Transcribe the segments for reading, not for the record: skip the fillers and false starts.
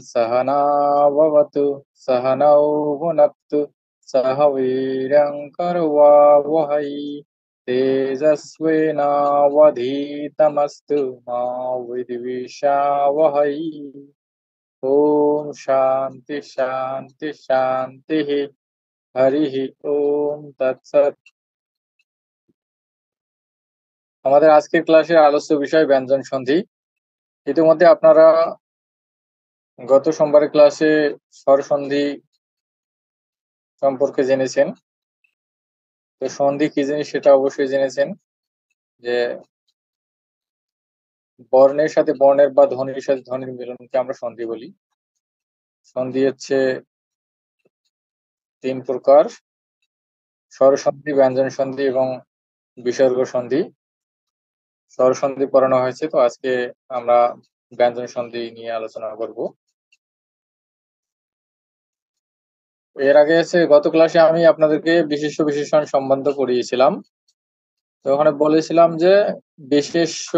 सहनाववतु सहनौ भुनक्तु सह वीर्यं करवावहै तेजस्विनावधीतमस्तु मा विद्विषावहै। ओम शांति शांति शांति। हरि ओम तत्सत्। আমাদের আজকের ক্লাসের আলোচ্য বিষয় ব্যঞ্জন সন্ধি। ইতিমধ্যে আপনারা গত সোমবারের ক্লাসে স্বর সন্ধি সম্পর্কে জেনেছেন। তো সন্ধি কি জিনিস সেটা অবশ্যই জেনেছেন, যে বর্ণের সাথে বর্ণের বা ধ্বনির সাথে ধ্বনির মিলনকে আমরা সন্ধি বলি। সন্ধি হচ্ছে তিন প্রকার: স্বর সন্ধি, ব্যঞ্জন সন্ধি এবং বিসর্গ সন্ধি। স্বর সন্ধি পড়ানো হয়েছে, তো আজকে আমরা ব্যঞ্জন সন্ধি নিয়ে আলোচনা করব। এর আগে গত ক্লাসে আমি আপনাদেরকে বিশেষ্য বিশেষণ সম্বন্ধ পড়িয়েছিলাম। তো ওখানে বলেছিলাম যে বিশেষ্য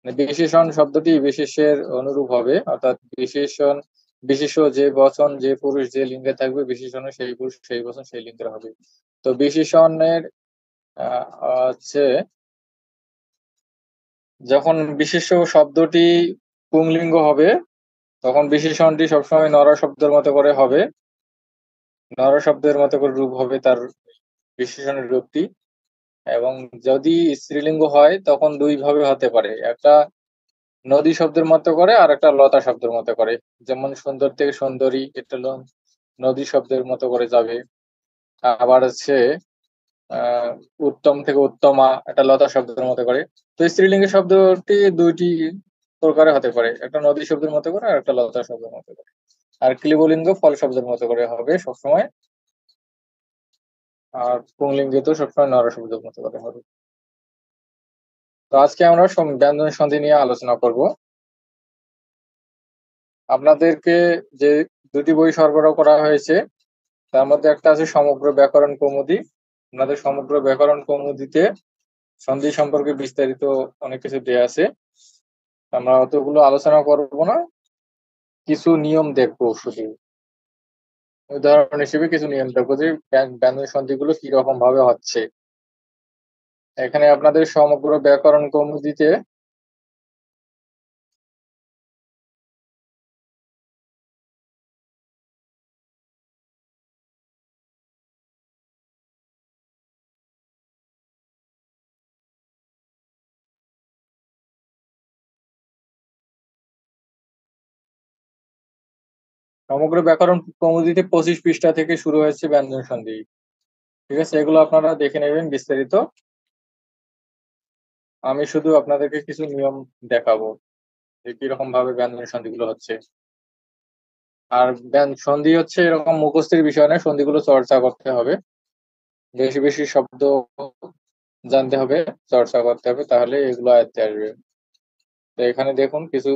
বিশেষণ শব্দটি বিশেষের অনুরূপ হবে, অর্থাৎ বিশেষ্য যে বচন যে পুরুষ যে লিঙ্গে থাকবে, বিশেষণে সেই পুরুষ সেই বচন সেই লিঙ্গের হবে। তো বিশেষণের হচ্ছে যখন বিশেষ্য শব্দটি পুংলিঙ্গ হবে তখন বিশেষণটি সবসময় নর শব্দের মতো করে হবে, নর শব্দের মতো করে রূপ হবে তার বিশেষণের রূপটি। এবং যদি স্ত্রীলিঙ্গ হয় তখন দুই ভাবে হতে পারে, একটা নদী শব্দের মতো করে আর একটা লতা শব্দের মতো করে। যেমন সুন্দর থেকে সুন্দরী, এটা নদী শব্দের মতো করে যাবে। আবার উত্তম থেকে উত্তমা, এটা লতা শব্দের মতো করে। তো স্ত্রীলিঙ্গের শব্দটি দুইটি প্রকারে হতে পারে, একটা নদী শব্দের মতো করে আর একটা লতা শব্দের মতো করে। আর ক্লিবলিঙ্গ ফল শব্দের মতো করে হবে সবসময়, আর পুংলিঙ্গ তো সবসময় নর শব্দের মতো করে হবে। তো আজকে আমরা ব্যঞ্জন সন্ধি নিয়ে আলোচনা করব। আপনাদেরকে যে দুটি বই সরবরাহ করা হয়েছে তার মধ্যে একটা আছে সমগ্র ব্যাকরণ কৌমুদী। আপনাদের সমগ্র ব্যাকরণ কৌমুদীতে সন্ধি সম্পর্কে বিস্তারিত অনেক কিছু দেয়া আছে। আমরা অতগুলো আলোচনা করব না, কিছু নিয়ম দেখবো শুধু। উদাহরণ হিসেবে কিছু নিয়ম দেখবো যে ব্যঞ্জন সন্ধিগুলো কি রকম ভাবে হচ্ছে। এখানে আপনাদের সমগ্র ব্যাকরণ কৌমুদীতে সমগ্র ব্যাকরণ কৌমুদীতে 25 পৃষ্ঠা থেকে শুরু হয়েছে ব্যঞ্জন সন্ধি। ঠিক আছে, এগুলো আপনারা দেখে নেবেন বিস্তারিত। আমি শুধু আপনাদেরকে কিছু নিয়ম দেখাবো যে কিরকম ভাবে ব্যঞ্জন সন্ধিগুলো হচ্ছে। আর সন্ধি হচ্ছে এরকম মুখস্থির বিষয় না, সন্ধিগুলো চর্চা করতে হবে, বেশি বেশি শব্দ জানতে হবে, চর্চা করতে হবে, তাহলে এগুলো আয়ত্তে আসবে। তো এখানে দেখুন কিছু,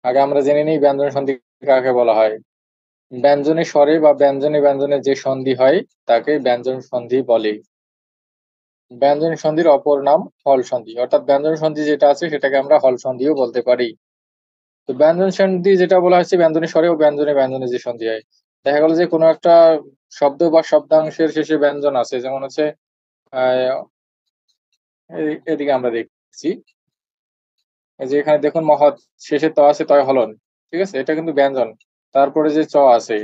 আগে আমরা জেনে নিই ব্যঞ্জন সন্ধি কাকে বলা হয়। ব্যঞ্জনে স্বরে বা ব্যঞ্জনে ব্যঞ্জনে যে সন্ধি হয় তাকে ব্যঞ্জন সন্ধি বলে। ব্যঞ্জন সন্ধির অপর নাম হল সন্ধি, অর্থাৎ ব্যঞ্জন সন্ধি যেটা আছে সেটাকে আমরা হল সন্ধিও বলতে পারি। তো ব্যঞ্জন সন্ধি যেটা বলা হচ্ছে ব্যঞ্জনে স্বরে ও ব্যঞ্জনে ব্যঞ্জনে যে সন্ধি হয়, দেখা গেল যে কোনো একটা শব্দ বা শব্দাংশের শেষে ব্যঞ্জন আছে, যেমন হচ্ছে এদিকে আমরা দেখছি যে এখানে দেখুন মহৎ, শেষে ত আছে তয় হলন, ঠিক আছে, এটা কিন্তু ব্যঞ্জন। তারপরে যে চ আছে,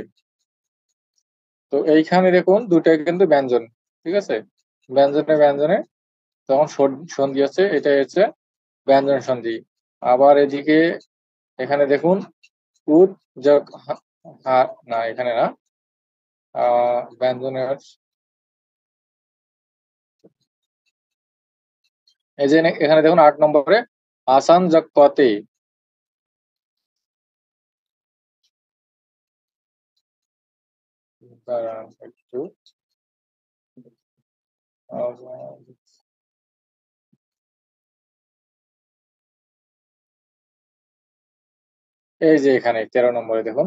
তো এইখানে দেখুন দুটাই কিন্তু ব্যঞ্জন, ঠিক আছে, ব্যঞ্জনে ব্যঞ্জনে তখন সন্ধি হচ্ছে, এটাই হচ্ছে ব্যঞ্জন সন্ধি। আবার এদিকে এখানে দেখুন উদ যোগ না, এখানে না, ব্যঞ্জনের এই যে এখানে দেখুন 8 নম্বরে আসান যোগ কতে, একটু এই যে এখানে 13 নম্বরে দেখুন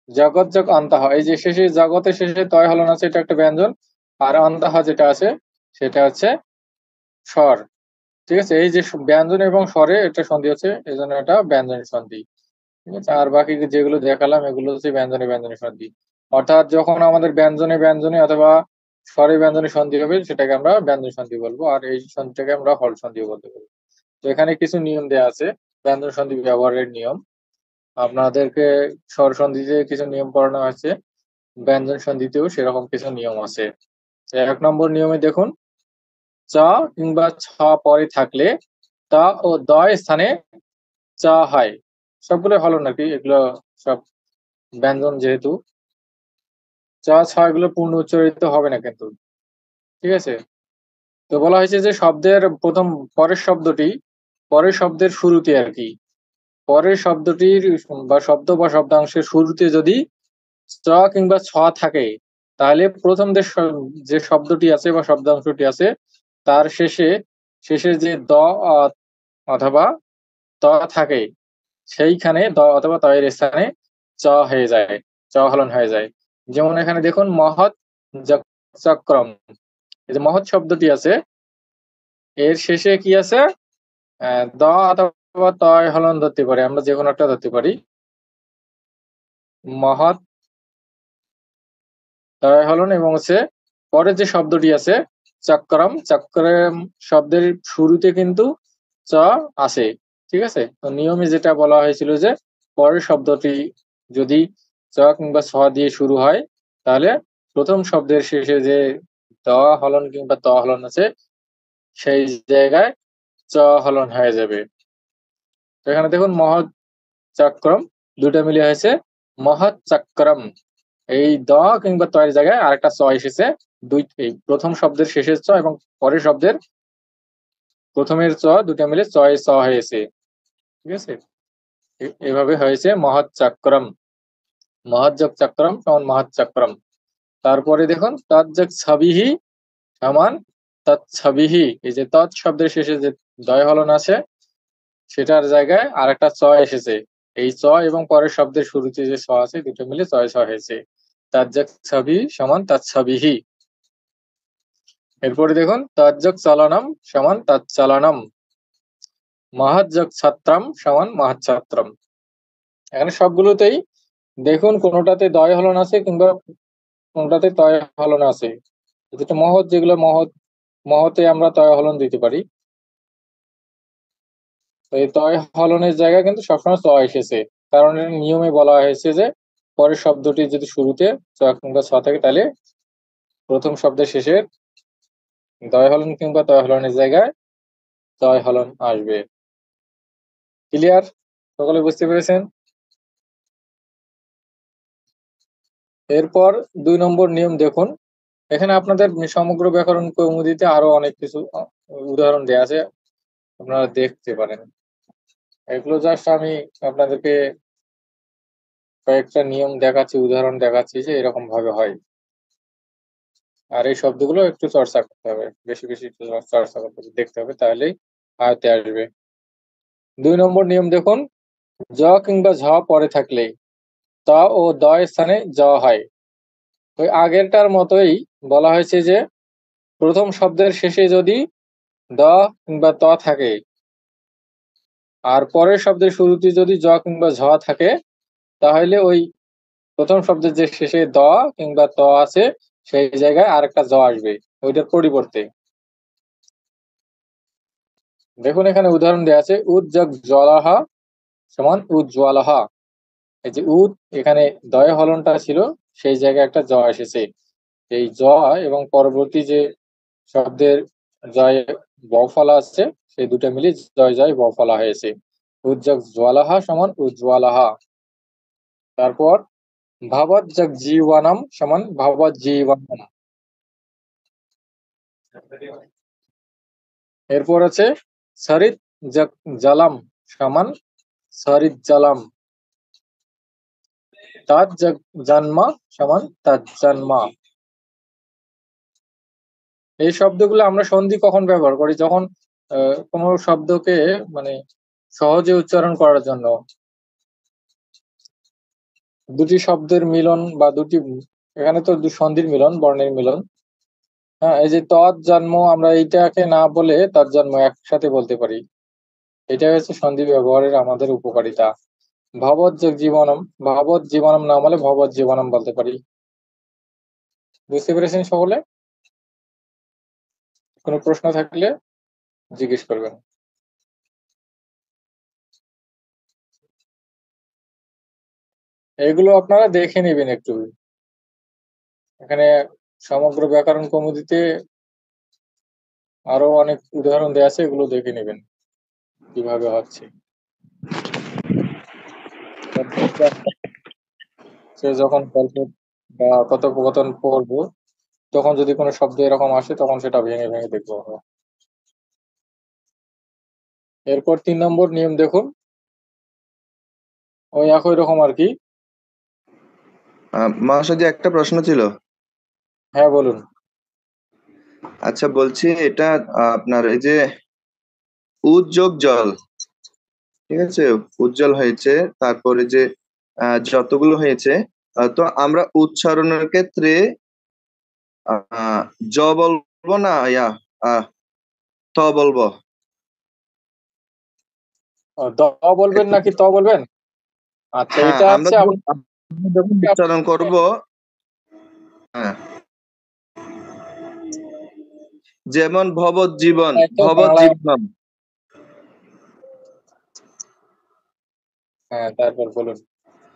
জগৎ যোগ অন্তঃ, এই যে শেষে জগতের শেষে তয় হলন আছে, এটা একটা ব্যঞ্জন। আর অন্তঃ যেটা আছে সেটা হচ্ছে স্বর, ঠিক আছে। এই যে ব্যঞ্জন এবং স্বরে এটা সন্ধি হচ্ছে, এই জন্য এটা ব্যঞ্জন সন্ধি। ঠিক আছে, আর বাকি যেগুলো দেখালাম এগুলো হচ্ছে ব্যঞ্জনে ব্যঞ্জনে সন্ধি। অর্থাৎ যখন আমাদের ব্যঞ্জনে ব্যঞ্জনে অথবা স্বরে ব্যঞ্জনে সন্ধি হবে সেটাকে আমরা ব্যঞ্জন সন্ধি বলবো, আর এই সন্ধিটাকে আমরা হল সন্ধিও বলতে পারি। তো এখানে কিছু নিয়ম দেওয়া আছে ব্যঞ্জন সন্ধি ব্যবহারের নিয়ম। আপনাদেরকে স্বর সন্ধিতে কিছু নিয়ম পড়ানো হয়েছে, ব্যঞ্জন সন্ধিতেও সেরকম কিছু নিয়ম আছে। 1 নম্বর নিয়মে দেখুন, চ কিংবা ছ পরে থাকলে তা ও দয় স্থানে চ হয়। সবগুলো হলো নাকি, এগুলো সব ব্যঞ্জন যেহেতু, চ ছ এগুলো পূর্ণ উচ্চারিত হবে না কিন্তু। ঠিক আছে, তো বলা হয়েছে যে শব্দের প্রথম পরের শব্দের শুরুতে আর কি, পরের শব্দটির বা শব্দ বা শব্দাংশের শুরুতে যদি চ কিংবা ছ থাকে, তাহলে প্রথম যে শব্দটি আছে বা শব্দাংশটি আছে তার শেষে যে দ অথবা ত থাকে, সেইখানে দ অথবা ত এর স্থানে চ হয়ে যায়, চ হলন হয়ে যায়। যেমন এখানে দেখুন, মহৎ চক্রম, এই যে মহৎ শব্দটি আছে এর শেষে কি আছে, দ অথবা তয় হলন ধরতে পারি, আমরা যে কোনো একটা ধরতে পারি। মহৎ তয় হলন এবং হচ্ছে পরের যে শব্দটি আছে চক্রম, চক্রম শব্দের শুরুতে কিন্তু চ আসে। ঠিক আছে, তো নিয়মে যেটা বলা হয়েছিল যে পরের শব্দটি যদি চ কিংবা ছ দিয়ে শুরু হয়, তাহলে প্রথম শব্দের শেষে যে দ হলন কিংবা ত হলন আছে সেই জায়গায় চ হলন হয়ে যাবে। তো এখানে দেখুন, মহৎ চক্রম দুটো মিলে হয়েছে মহৎ চক্রম। এই দ কিংবা তয়ের জায়গায় আরেকটা চ এসেছে, এই প্রথম শব্দের শেষের চ এবং পরের শব্দের প্রথমের চ দুটো মিলে চয় চ হয়েছে। ঠিক আছে, এভাবে হয়েছে মহৎ চক্রম। মহৎ যোগ চক্রম সমান মহৎ চক্রম। তারপরে দেখুন, তৎযোগ ছবিহি সমান তৎছবিহি, এই যে তৎ শব্দের শেষে যে দয় হলন আছে সেটার জায়গায় আরেকটা চ এসেছে, এই চ এবং পরের শব্দের শুরুতে যে ছ আছে দুটো মিলে চয় ছ হয়েছে, তৎযোগ ছবি সমান তৎছবিহি। এরপরে দেখুন, তৎযোগ চলনম সমান তৎচলনম, মহৎ যোগ ছত্রম সমান মহৎ ছত্রম। এখানে সবগুলোতেই দেখুন কোনোটাতে দয় হলন আছে কিংবা কোনোটাতে তয় হলন আছে। যেটা মহৎ, যেগুলো মহৎ, মহতে আমরা তয় হলন দিতে পারি। তো এই তয় হলনের জায়গায় কিন্তু সবসময় চ এসেছে, কারণ এর নিয়মে বলা হয়েছে যে পরের শব্দটি যদি শুরুতে চ কিংবা ছ থাকে তাহলে প্রথম শব্দের শেষে দয় হলন কিংবা তয় হলনের জায়গায় তয় হলন আসবে। ক্লিয়ার? সকলে বুঝতে পেরেছেন? এরপর 2 নম্বর নিয়ম দেখুন, এখানে আপনাদের সমগ্র ব্যাকরণ কৌমুদীতে আরো অনেক কিছু উদাহরণ দেওয়া আছে, আপনারা দেখতে পারেন। এগুলো জাস্ট আমি আপনাদেরকে কয়েকটা নিয়ম দেখাচ্ছি, উদাহরণ দেখাচ্ছি যে এরকম ভাবে হয়। আর এই শব্দগুলো একটু চর্চা করতে হবে, বেশি বেশি চর্চা করতে হবে, দেখতে হবে, তাহলেই আয়ত্তে আসবে। 2 নম্বর নিয়ম দেখুন, জ কিংবা ঝ পরে থাকলে ত ও দ স্থানে জ হয়। ওই আগেরটার মতোই বলা হয়েছে যে প্রথম শব্দের শেষে যদি দ কিংবা ত থাকে আর পরের শব্দের শুরুতে যদি জ কিংবা ঝ থাকে, তাহলে ওই প্রথম শব্দের যে শেষে দ কিংবা ত আছে সেই জায়গায় আরেকটা জ আসবে ওইটার পরিবর্তে। দেখুন এখানে উদাহরণ দেওয়া আছে, উজ্জগ জলাহা সমান উজ্জ্বলাহা। এই যে উদ, এখানে দয় হলনটা ছিল সেই জায়গায় একটা জ এসেছে, এই জ এবং পরবর্তী যে শব্দের জয় বফলা আছে সেই দুটো মিলে জয় জয় বফলা হয়েছে, উজ্জগ জ্বালাহা সমান উজ্জ্বলাহা। তারপর ভাবত যগ জীবনম সমান ভাবত জীবনম। এরপর আছে সরিত যগ জলম সমান সরিত জলম, তৎ যগ জন্ম সমান তৎ জন্ম। এই শব্দগুলো আমরা সন্ধি কখন ব্যবহার করি, যখন কোনো শব্দকে মানে সহজে উচ্চারণ করার জন্য দুটি শব্দের মিলন বা দুটি, এখানে তো সন্ধির মিলন, বর্ণের মিলন। হ্যাঁ, এই যে তৎ জন্ম, আমরা এইটাকে না বলে তৎ জন্ম একসাথে বলতে পারি, এটা হচ্ছে সন্ধি ব্যবহারের আমাদের উপকারিতা। জীবনম, ভবৎ জীবনম নাম হলে ভবৎ জীবনম বলতে পারি। বুঝতে পেরেছেন সকলে? কোনো প্রশ্ন থাকলে জিজ্ঞেস করবেন। এগুলো আপনারা দেখে নেবেন একটু। এখানে সমগ্র ব্যাকরণ কৌমুদীতে আরো অনেক উদাহরণ দেওয়া আছে, এগুলো দেখে নেবেন কিভাবে হচ্ছে। সে যখন গল্প বা কথোপকথন পড়বো, তখন যদি কোনো শব্দ এরকম আসে তখন সেটা ভেঙে ভেঙে দেখবো আমরা। এরপর 3 নম্বর নিয়ম দেখুন, ওই একই রকম আর কি। মহাশয়, একটা প্রশ্ন ছিল। হ্যাঁ বলুন। আচ্ছা, বলছি এটা আপনার এই যে উদ্যোগ জল, ঠিক আছে, উজ্জ্বল হয়েছে, তারপরে যে যতগুলো হয়েছে, তো আমরা উচ্চারণের ক্ষেত্রে জ বলবো না আহ, ত বলবো? দ বলবেন নাকি ত বলবেন? আচ্ছা, হ্যাঁ, এটা আমরা হচ্ছে যখন উচ্চারণ করব, হ্যাঁ, যেমন ভবজ্জীবন, বাংলায়। ভবজ্জীবনম। হ্যাঁ, তারপর বলুন।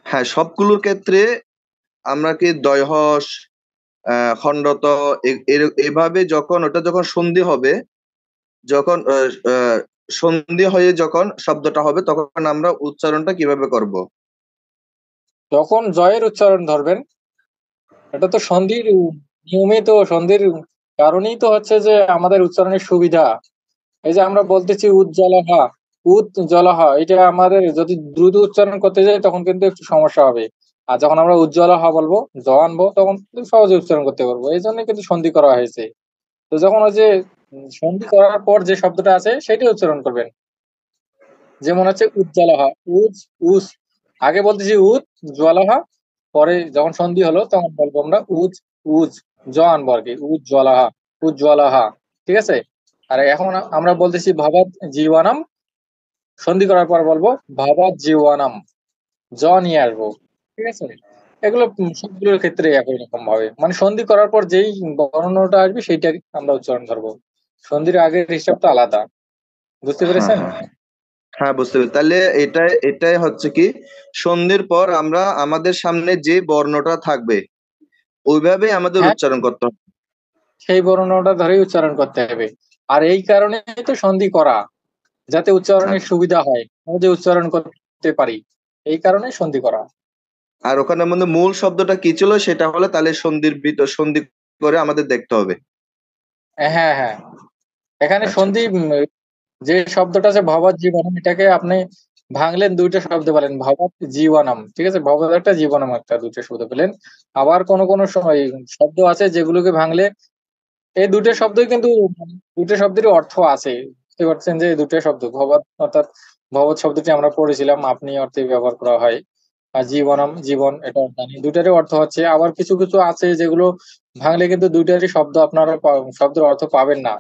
হ্যাঁ, সবগুলোর ক্ষেত্রে আমরা কি দয়হস, খণ্ডত, এভাবে যখন ওটা যখন সন্ধি হবে, যখন সন্ধি হয়ে যখন শব্দটা হবে, তখন আমরা উচ্চারণটা কিভাবে করব? যখন জয়ের উচ্চারণ ধরবেন, এটা তো সন্ধির নিয়মে, তো সন্ধির কারণেই তো হচ্ছে যে আমাদের উচ্চারণের সুবিধা। এই যে আমরা বলতেছি উজ্জ্বলহা, উজ্জ্বলহা, এটা আমাদের যদি দ্রুত উচ্চারণ করতে যাই তখন কিন্তু একটু সমস্যা হবে। আর যখন আমরা উজ্জ্বলহা বলবো, জ আনবো, তখন কিন্তু সহজে উচ্চারণ করতে পারবো। এই জন্য কিন্তু সন্ধি করা হয়েছে। তো যখন ওই যে সন্ধি করার পর যে শব্দটা আছে সেটাই উচ্চারণ করবেন। যেমন হচ্ছে উজ্জ্বলহা, উজ, উজ, আগে বলতেছি উদ জ্বালাহা, পরে যখন সন্ধি হলো তখন বলবো আমরা উজ, উজ, জ আনবো আর কি, উজ্জ্বলাহা, উজ্জ্বলাহা। ঠিক আছে? আর এখন আমরা বলতেছি ভাবাত জীবানাম, সন্ধি করার পর বলবো ভাবাত জীবানাম, জ নিয়ে আসবো। ঠিক আছে? এগুলো সবগুলোর ক্ষেত্রে একই রকম ভাবে, মানে সন্ধি করার পর যেই বর্ণটা আসবে সেইটা আমরা উচ্চারণ করবো। সন্ধির আগের হিসাবটা আলাদা। বুঝতে হ্যাঁ, পেরেছেন? হ্যাঁ, হ্যাঁ, বুঝতে পেরেছি। তাহলে এটাই হচ্ছে কি, সন্ধির পর আমরা আমাদের সামনে যে বর্ণটা থাকবে ওইভাবে আমাদের হ্যাঁ, উচ্চারণ করতে হবে। সেই বর্ণটা ধরেই উচ্চারণ করতে হবে। আর এই কারণেই তো সন্ধি করা, যাতে উচ্চারণের আচ্ছা। সুবিধা হয়, সহজে উচ্চারণ করতে পারি, এই কারণে সন্ধি করা। আর ওখানের মধ্যে মূল শব্দটা কি ছিল সেটা হলে তাহলে সন্ধির ভিতর সন্ধি করে আমাদের দেখতে হবে। হ্যাঁ, হ্যাঁ, এখানে আচ্ছা, সন্ধি আচ্ছা। যে শব্দটা আছে ভবৎ জীবনম, এটাকে আপনি ভাঙলেন দুইটা শব্দ পেলেন, ভবৎ জীবনম। ঠিক আছে? ভবৎ একটা, জীবনম একটা, দুইটা শব্দ পেলেন। আবার কোন কোন সময় শব্দ আছে যেগুলোকে ভাঙলে এই দুটো শব্দই কিন্তু, দুটো শব্দেরই অর্থ আছে। বুঝতে পারছেন যে এই দুটো শব্দ ভবৎ অর্থাৎ ভবৎ শব্দটি আমরা পড়েছিলাম আপনি অর্থে ব্যবহার করা হয়। আর জীবনম, জীবন, এটা জানি দুটারই অর্থ হচ্ছে। আবার কিছু কিছু আছে যেগুলো ভাঙলে কিন্তু দুইটারই শব্দ আপনারা শব্দের অর্থ পাবেন না।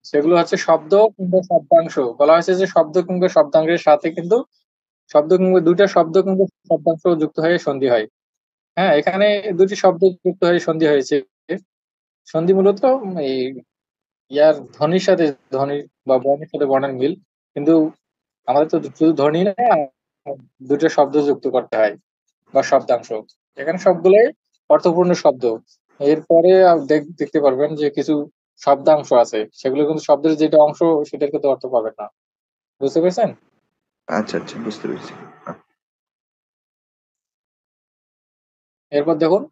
সেগুলো হচ্ছে শব্দ কিংবা শব্দাংশ। বলা হয়েছে যে শব্দ কিংবা শব্দাংশের সাথে কিন্তু শব্দ কিংবা দুইটা শব্দ কিংবা শব্দাংশ যুক্ত হয়ে সন্ধি হয়। হ্যাঁ, এখানে দুটি শব্দ যুক্ত হয়ে সন্ধি হয়েছে। সন্ধি মূলত এই ইয়ার ধ্বনির সাথে, ধ্বনি বা বর্ণের সাথে বর্ণের মিল। কিন্তু আমাদের তো শুধু ধ্বনি না, দুটো শব্দ যুক্ত করতে হয় বা শব্দাংশ। এখানে সবগুলোই অর্থপূর্ণ শব্দ। এরপরে দেখতে পারবেন যে কিছু শব্দাংশ আছে, সেগুলো কিন্তু শব্দের যেটা অংশ সেটার কিন্তু অর্থ পাবেন না। বুঝতে পেরেছেন? আচ্ছা, আচ্ছা, বুঝতে পেরেছি। এরপর দেখুন,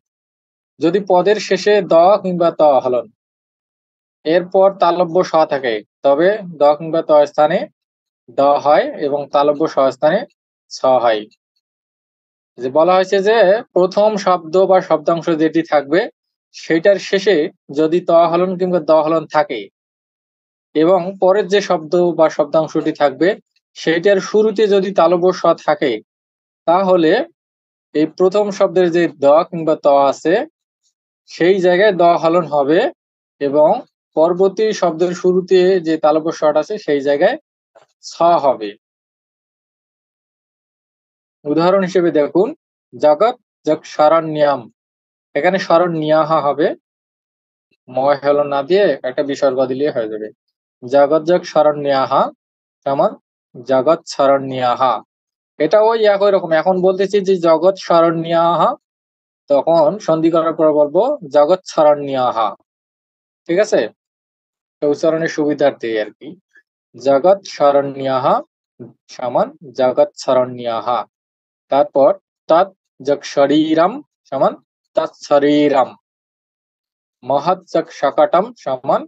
যদি পদের শেষে দ কিংবা ত হলন, এরপর তালব্য স থাকে, তবে দ কিংবা ত স্থানে দ হয় এবং তালব্য স স্থানে ছ হয়। যে বলা হয়েছে যে প্রথম শব্দ বা শব্দাংশ যেটি থাকবে সেটার শেষে যদি ত হলন কিংবা দ হলন থাকে, এবং পরের যে শব্দ বা শব্দাংশটি থাকবে সেইটার শুরুতে যদি তালব্য স থাকে, তাহলে এই প্রথম শব্দের যে দ কিংবা ত আছে সেই জায়গায় দ হলন হবে, এবং পরবর্তী শব্দের শুরুতে যে তালব্য স্বর আছে সেই জায়গায় ছ হবে। উদাহরণ হিসেবে দেখুন, জগৎ যক শরণ্যম, এখানে শরণ্যাহা হবে, ময় হেলন না দিয়ে একটা বিসর্গ দিলে হয়ে যাবে। জগৎ যক শরণ্যাহা সমান জগৎ শরণ্যাহা। এটা ওই একই রকম। এখন বলতেছি যে জগৎ শরণ্যাহা, তখন সন্ধি করার পর বলবো জগৎ শরণ্যাহা। ঠিক আছে, তো উচ্চারণের সুবিধার্থে আর কি। জগৎ শরণ্যাহা সমান জগৎ শরণ্যাহা। তারপর তৎ যক শরীরম সমান তৎ শরীরম। মহৎ যক शकटम সমান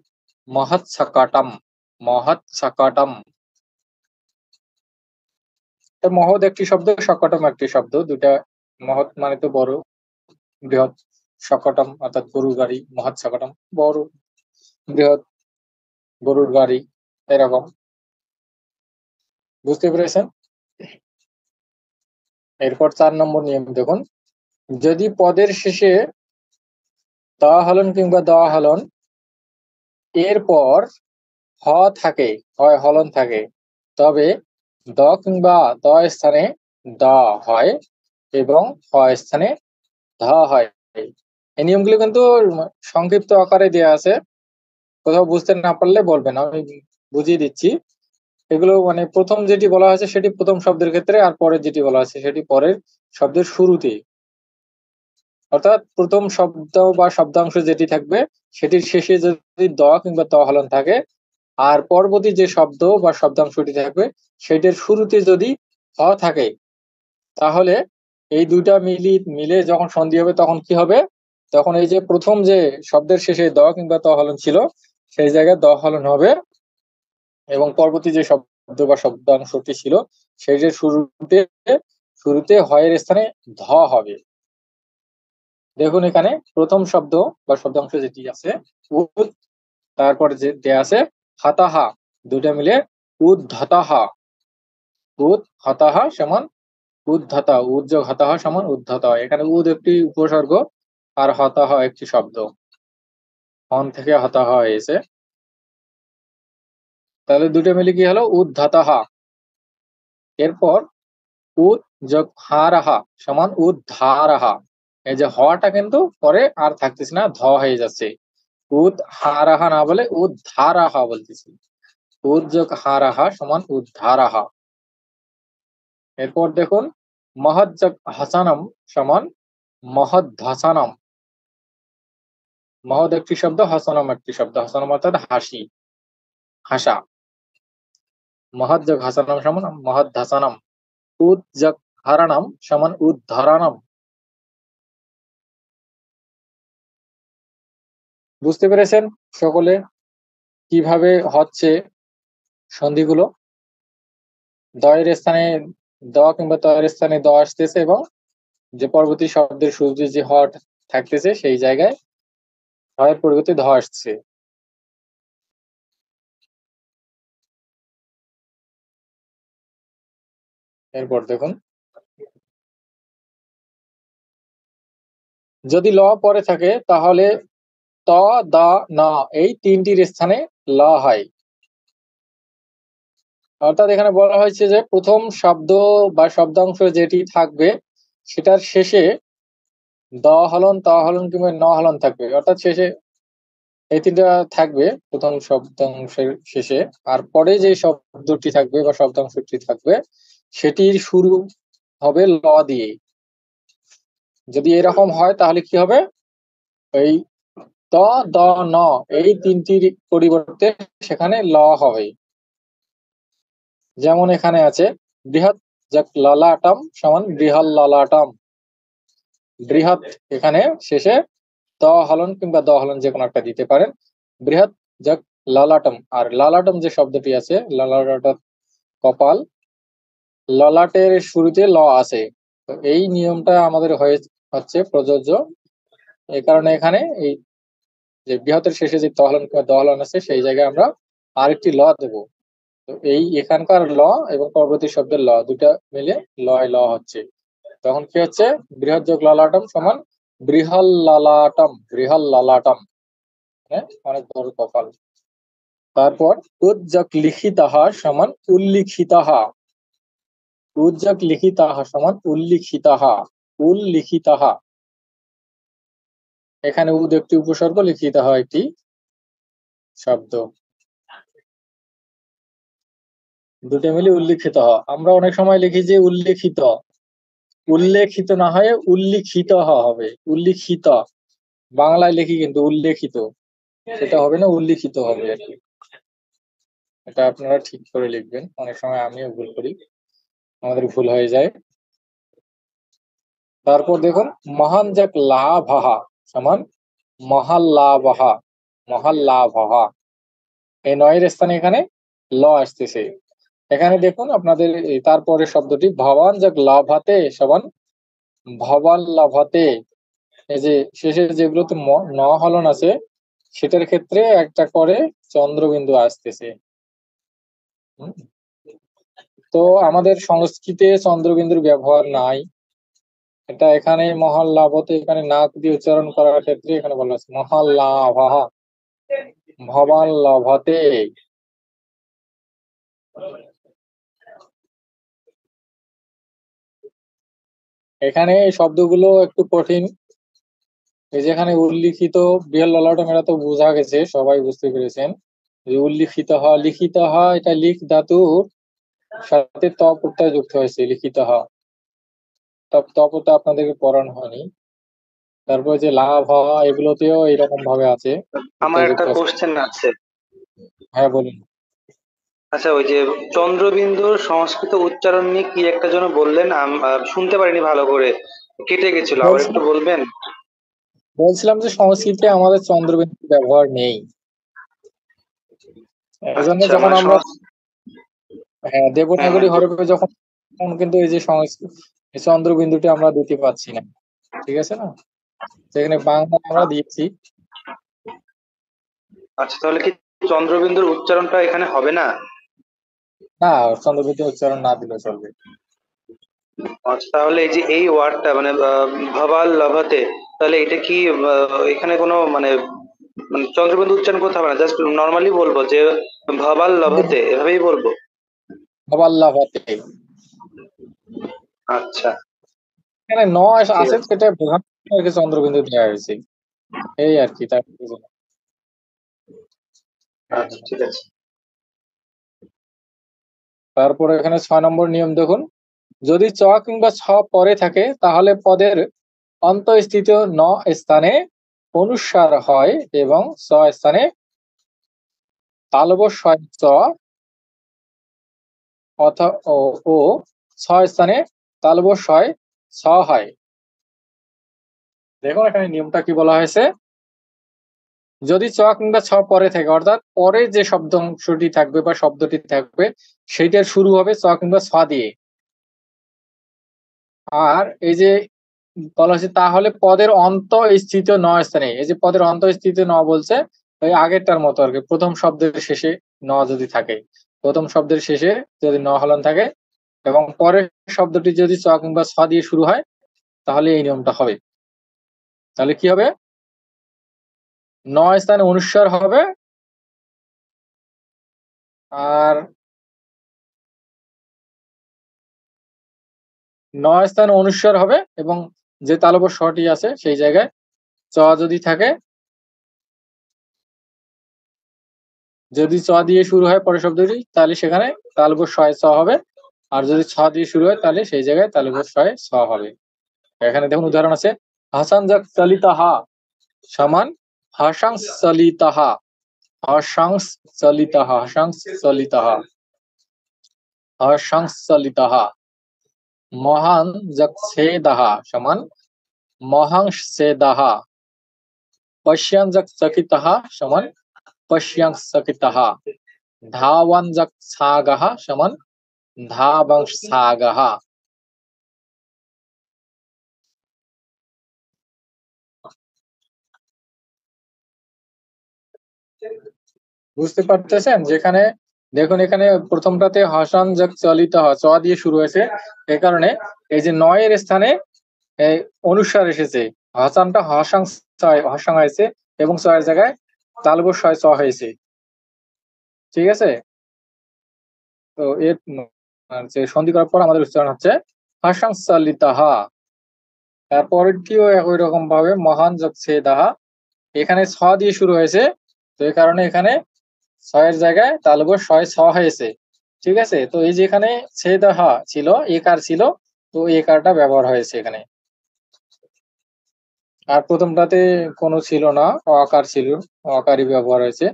মহৎ शकटम, মহৎ शकटम। তো মহৎ একটি শব্দ, शकटम একটি শব্দ, দুটা। মহৎ মানে তো বড়, বৃহৎ। शकटम অর্থাৎ গরুর গাড়ি, মহৎ शकटम বড়, বৃহৎ গরুর গাড়ি, এরকম। বুঝতে পেরেছেন? এরপর 4 নম্বর নিয়ম দেখুন, যদি পদের শেষে তা হলন কিংবা দ হলন এরপর হ থাকে, হয় হলন থাকে, তবে দ কিংবা দ স্থানে দ হয় এবং হ স্থানে ধ হয়। এই নিয়মগুলো কিন্তু সংক্ষিপ্ত আকারে দেওয়া আছে, কোথাও বুঝতে না পারলে বলবেন, আমি বুঝিয়ে দিচ্ছি। এগুলো মানে প্রথম যেটি বলা হয়েছে সেটি প্রথম শব্দের ক্ষেত্রে, আর পরের যেটি বলা হয়েছে সেটি পরের শব্দের শুরুতে। অর্থাৎ প্রথম শব্দ বা শব্দাংশ যেটি থাকবে সেটির শেষে যদি দ কিংবা ত হলন থাকে, আর পরবর্তী যে শব্দ বা শব্দাংশটি থাকবে সেটির শুরুতে যদি হ থাকে, তাহলে এই দুইটা মিলে যখন সন্ধি হবে তখন কি হবে, তখন এই যে প্রথম যে শব্দের শেষে দ কিংবা ত হলন ছিল সেই জায়গায় দ হলন হবে, এবং পরবর্তী যে শব্দ বা শব্দাংশটি ছিল সেই যে শুরুতে হয়ের স্থানে ধ হবে। দেখুন এখানে প্রথম শব্দ বা শব্দাংশ যেটি আছে উদ, তারপরে যে দেয়া আছে হতাহা, দুটা মিলে উদ্ধতাহা। উদ হতাহা সমান উদ্ধতা, উদ যোগ হতাহা সমান উদ্ধতা। এখানে উদ একটি উপসর্গ আর হতাহা একটি শব্দ, হন থেকে হতাহা হয়েছে, তাহলে দুটো মিলে কি হলো উদ্ধতাহা। এরপর উদ যোগ হারাহা সমান উদ্ধারাহা। এই যে হটা কিন্তু পরে আর থাকতেছে না, ধ হয়ে যাচ্ছে। উদ হারাহা না বলে উদ্ধারাহা বলতেছি। উদ যোগ হারাহা সমান উদ্ধারাহা। এরপর দেখুন, মহৎ যোগ হাসানম সমান মহদ্ধাসানম। মহৎ একটি শব্দ, হাসানম একটি শব্দ। হাসানম অর্থাৎ হাসি, হাসা। মহৎ যোগ হাসানম সমান মহদ্ধাসানম। উদ যোগ হারানাম সমান উদ্ধারানম। বুঝতে পেরেছেন সকলে কিভাবে হচ্ছে সন্ধিগুলো? দয়ের স্থানে দ কিংবা তয়ের স্থানে দ আসতেছে, এবং যে পরবর্তী শব্দের শুরুতে যে হ থাকতেছে সেই জায়গায় হয়ের পরিবর্তে ধ আসছে। এরপর দেখুন, যদি ল পরে থাকে তাহলে ত, দ, ন এই তিনটির স্থানে ল হয়। অর্থাৎ এখানে বলা হয়েছে যে প্রথম শব্দ বা শব্দাংশ যেটি থাকবে সেটার শেষে দ হলন, ত হলন কিংবা ন হলন থাকবে। অর্থাৎ শেষে এই তিনটা থাকবে প্রথম শব্দাংশের শেষে, আর পরে যে শব্দটি থাকবে বা শব্দাংশটি থাকবে সেটির শুরু হবে ল দিয়ে। যদি এরকম হয় তাহলে কি হবে, এই ত, দ, ন এই তিনটির পরিবর্তে সেখানে ল হবে। যেমন এখানে আছে বৃহৎ যাক ললাটম সমান বৃহৎ ললাটম। বৃহৎ এখানে শেষে ত হলন কিংবা দ হলন যে কোনো একটা দিতে পারেন। বৃহৎ যাক ললাটম, আর ললাটম যে শব্দটি আছে, ললাট কপাল, ললাটের শুরুতে ল আছে। তো এই নিয়মটা আমাদের হচ্ছে প্রযোজ্য। এই কারণে এখানে এই যে বৃহতের শেষে যে তহলন কিংবা দহলন আছে সেই জায়গায় আমরা আরেকটি ল দেব। তো এই এখানকার ল এবং পরবর্তী শব্দের ল দুটা মিলে লয় ল হচ্ছে। তখন কি হচ্ছে, বৃহৎ যোগ ললাটম সমান বৃহল ললাটম, বৃহল ললাটম। হ্যাঁ, অনেক বড় কপাল। তারপর উদ যোগ লিখিতাহা সমান উল্লিখিতাহা। উজ্জক লিখিতাহ সমান উল্লিখিতাহ, উল্লিখিতাহ। এখানে উদ একটি উপসর্গ, লিখিতাহ একটি শব্দ, দুটো মিলে উল্লিখিত। আমরা অনেক সময় লিখি যে উল্লেখিত, উল্লেখিত না হয়ে উল্লিখিত হবে, উল্লিখিত বাংলায় লিখি কিন্তু উল্লেখিত, সেটা হবে না, উল্লিখিত হবে আর কি। এটা আপনারা ঠিক করে লিখবেন, অনেক সময় আমিও ভুল করি, আমাদের ভুল হয়ে যায়। তারপর দেখুন মহান যাক লাভাহা সমান মহাল্লাভাহা, মহাল্লাভাহা। এই নয়ের স্থানে এখানে ল আসতেছে। এখানে দেখুন আপনাদের তারপরে শব্দটি ভবান যাক লাভাতে সমান ভবাল লাভাতে। এই যে শেষের যেগুলোতে ন হলন আছে সেটার ক্ষেত্রে একটা করে চন্দ্রবিন্দু আসতেছে। তো আমাদের সংস্কৃতে চন্দ্রবিন্দুর ব্যবহার নাই, এটা এখানে মহাল্লাভতে, এখানে নাক দিয়ে উচ্চারণ করার ক্ষেত্রে এখানে বলা আছে মহাল্লাভা, ভবান লাভতে। এখানে এই শব্দগুলো একটু কঠিন। এই যেখানে উল্লিখিত, বিহল ললাটম, এরা তো বোঝা গেছে, সবাই বুঝতে পেরেছেন যে উল্লিখিত হ, লিখিত হ, এটা লিখ ধাতু সাথে ত প্রত্যয় যুক্ত হয়েছে, লিখিত হ। তপটা আপনাদেরকে পড়ানো হয়নি। তারপর যে লাভ হওয়া, এগুলোতেও এরকম ভাবে আছে, আমার প্রত্যয় যুক্ত একটা আছে। কোশ্চেন আছে। হ্যাঁ বলুন। আচ্ছা, ওই যে চন্দ্রবিন্দুর সংস্কৃত উচ্চারণ নিয়ে কি একটা যেন বললেন, শুনতে পারিনি ভালো করে, কেটে গেছিল, আবার একটু বলছিলাম বলবেন? বলছিলাম যে সংস্কৃতে আমাদের চন্দ্রবিন্দু ব্যবহার নেই। এজন্য আচ্ছা, যখন মানে আমরা হ্যাঁ, দেবনাগরী হ্যাঁ, হরফে যখন, তখন কিন্তু এই যে এই চন্দ্রবিন্দুটি আমরা দিতে পারছি না, ঠিক আছে না? সেখানে বাংলা আমরা দিয়েছি। আচ্ছা, তাহলে কি চন্দ্রবিন্দুর উচ্চারণটা এখানে হবে না? না, চন্দ্রবিন্দু উচ্চারণ না দিলে চলবে। আচ্ছা, তাহলে এই যে এই ওয়ার্ডটা মানে ভবাল লাভাতে, তাহলে এটা কি এখানে কোনো মানে মানে চন্দ্রবিন্দু উচ্চারণ করতে হবে না, জাস্ট নর্মালি বলবো যে ভবাল লাভাতে, এভাবেই বলবো? ভবাল্লাভাতে। আচ্ছা, এখানে ন ঠিক আছে, আছে। সেটা বোঝানোর জন্য আর কি চন্দ্রবিন্দু দেওয়া হয়েছে, এই আর কি, তার কিছু না। আচ্ছা, ঠিক আছে। তারপর এখানে 6 নম্বর নিয়ম দেখুন, যদি চ কিংবা ছ পরে থাকে তাহলে পদের অন্তঃস্থিত ন স্থানে অনুস্বার হয় এবং চ স্থানে তালব্য শ চ ও ছ স্থানে তালব্য শয় ছ হয়। দেখুন এখানে নিয়মটা কি বলা হয়েছে, যদি চ কিংবা ছ পরে থাকে, অর্থাৎ পরে যে শব্দ অংশটি থাকবে বা শব্দটি থাকবে সেইটার শুরু হবে চ কিংবা ছ দিয়ে। আর এই যে বলা হচ্ছে তাহলে পদের অন্তঃস্থিত ন স্থানে, এই যে পদের অন্তঃস্থিত ন বলছে ওই আগেরটার মতো আর কি, প্রথম শব্দের শেষে ন যদি থাকে, প্রথম শব্দের শেষে যদি ন হলন থাকে এবং পরের শব্দটি যদি চ কিংবা ছ দিয়ে শুরু হয়, তাহলে এই নিয়মটা হবে। তাহলে কি হবে, ন স্থানে অনুস্বার হবে, আর ন স্থানে অনুস্বার হবে এবং যে তালব্য শটি আছে সেই জায়গায় চ যদি থাকে, যদি চ দিয়ে শুরু হয় পরের শব্দটি, তাহলে সেখানে তালব্য শয় চ হবে, আর যদি ছ দিয়ে শুরু হয় তাহলে সেই জায়গায় তালব্য শয় ছ হবে। এখানে দেখুন উদাহরণ আছে, হাসান যাক চলিতাহা সমান হাসাংস চলিতাহা, হাসাংস চলিতাহা, হাসাংস চলিতাহা, হাসাংস চলিতাহা। মহান যাক ছেদাহা সমান মহাংস ছেদাহা। পশ্যাং যাক চকিতাহা সমান পশ্যাং চকিতাহা। ধাওয়ান যাক ছাগাহা সমান ধাবাংশ ছাগাহা। বুঝতে পারতেছেন? যেখানে দেখুন এখানে প্রথমটাতে হাসান যাক চলিত চ দিয়ে শুরু হয়েছে, এই কারণে এই যে নয়ের স্থানে অনুস্বার এসেছে, হাসানটা হাসাং হাসাং হয়েছে এবং ছয়ের জায়গায় তালব্য শয় চ হয়েছে, ঠিক আছে? তো এর আর যে সন্ধি করার পর আমাদের উচ্চারণ হচ্ছে হাসাংসালিতাহা। তারপরেরটিও একই রকম ভাবে মহান যোগ ছেদাহা, এখানে ছ দিয়ে শুরু হয়েছে, তো এই কারণে এখানে ছয়ের জায়গায় তালব্য ছয় ছ হয়েছে। ঠিক আছে, তো এই যে এখানে ছেদাহা ছিল, একার ছিল, তো একারটা ব্যবহার হয়েছে এখানে। আর প্রথমটাতে কোনো ছিল না, অকার ছিল, অকারই ব্যবহার হয়েছে।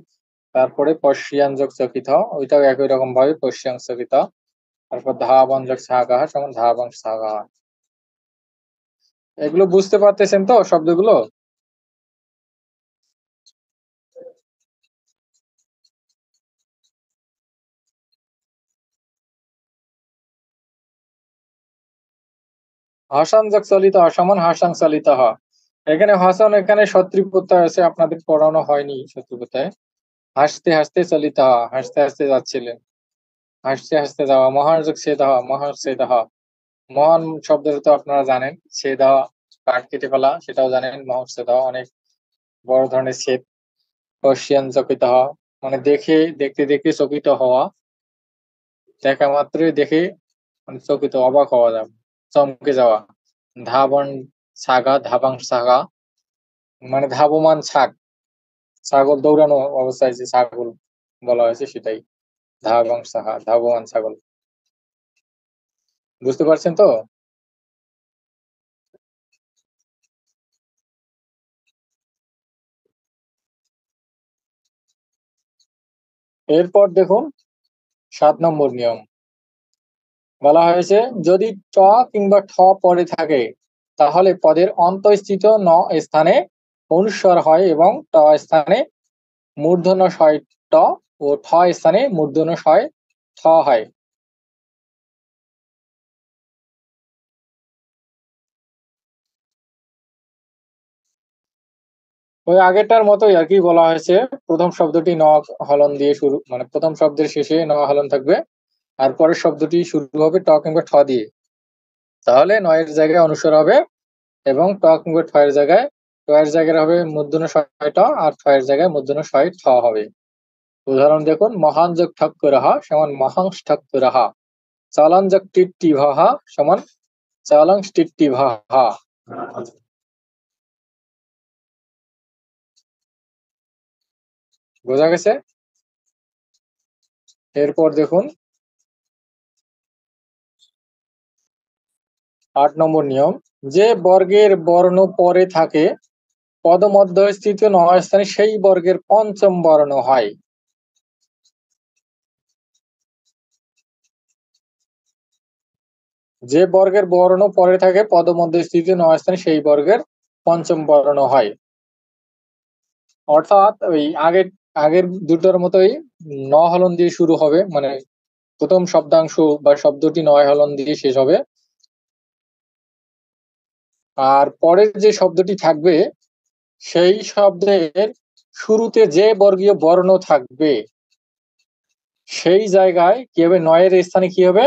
তারপরে পশ্চিয়ান যোগ চকিত, ওইটাও একই রকম ভাবে পশ্চিয়াং চকিত। তারপর ধাবাং যোগ সাগাহা সমান ধাবাং সাগাহা। এগুলো বুঝতে পারতেছেন তো শব্দগুলো? হাসান যোগ চলিত সমান হাসাং চলিত হ। এখানে হাসান, এখানে শত্রু প্রত্যয় আছে, আপনাদের পড়ানো হয়নি শত্রু প্রত্যয়। হাসতে হাসতে চলিত হ, হাসতে হাসতে যাচ্ছিলেন, হাসতে হাসতে যাওয়া। মহান যোগ সে দাহ, মহান সে দাহ। মহান শব্দটা তো আপনারা জানেন, সে দাহ কাঠ কেটে ফেলা, সেটাও জানেন। মহান সে দাহ অনেক বড় ধরনের ছেদ। পশ্চিয়ান চকিত হওয়া মানে দেখে, দেখতে দেখতে চকিত হওয়া, দেখা মাত্রই দেখে মানে চকিত, অবাক হওয়া যাবে, চমকে যাওয়া। ধাবন ছাগা, ধাবাং ছাগা মানে ধাবমান ছাগ, ছাগল দৌড়ানো অবস্থায় যে ছাগল বলা হয়েছে সেটাই ধাবাং ছাগা, ধাবমান ছাগল। বুঝতে পারছেন তো? এরপর দেখুন 7 নম্বর নিয়ম। বলা হয়েছে যদি ট কিংবা ঠ পরে থাকে তাহলে পদের অন্তঃস্থিত ন স্থানে অনুস্বর হয় এবং ট স্থানে মূর্ধন্য শয় ট ও ঠ স্থানে মূর্ধন্য শয় ঠ হয়। ওই আগেরটার মতোই আর কি বলা হয়েছে, প্রথম শব্দটি ন হলন দিয়ে শুরু, মানে প্রথম শব্দের শেষে ন হলন থাকবে, আর পরের শব্দটি শুরু হবে ট কিংবা ঠ দিয়ে, তাহলে নয়ের জায়গায় অনুস্বর হবে এবং ট কিংবা ঠ এর জায়গায়, ট এর জায়গায় হবে মূর্ধন্য শয় ট, আর ঠ এর জায়গায় মূর্ধন্য শয় ঠ হবে। উদাহরণ দেখুন, মহান যোগ ঠক্ক রাহা সমান মহাংস ঠক্ক রাহা। চালান যোগ টিট্টি ভাহা সমান চালাংস টিট্টি ভাহা। বোঝা গেছে? এরপর দেখুন 8 নম্বর নিয়ম। যে বর্গের বর্ণ পরে থাকে পদমধ্যস্থিত ন স্থানে সেই বর্গের পঞ্চম বর্ণ হয়। যে বর্গের বর্ণ পরে থাকে পদমধ্যস্থিত ন স্থানে সেই বর্গের পঞ্চম বর্ণ হয়। অর্থাৎ ওই আগের আগের দুটোর মতোই ন হলন দিয়ে শুরু হবে, মানে প্রথম শব্দাংশ বা শব্দটি নয় হলন দিয়ে শেষ হবে, আর পরের যে শব্দটি থাকবে সেই শব্দের শুরুতে যে বর্গীয় বর্ণ থাকবে সেই জায়গায় কি হবে, নয়ের স্থানে কি হবে,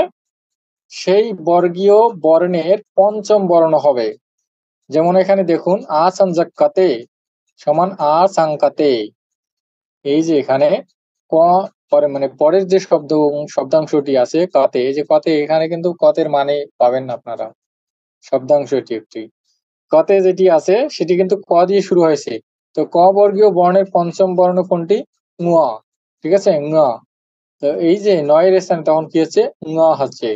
সেই বর্গীয় বর্ণের পঞ্চম বর্ণ হবে। যেমন এখানে দেখুন আসানজাক্কাতে সমান আসাঙ্কাতে। এই যে এখানে ক পরে মানে পরের যে শব্দাংশটি আছে কাতে, এই যে কতে, এখানে কিন্তু কতের মানে পাবেন না আপনারা, শব্দাংশ এটি একটি। কতে যেটি আছে সেটি কিন্তু ক দিয়ে শুরু হয়েছে, তো ক বর্গীয় বর্ণের পঞ্চম বর্ণ কোনটি? ঙ। ঠিক আছে, ঙ। তো এই যে নয়ের স্থানে তখন কি হচ্ছে, ঙ হচ্ছে।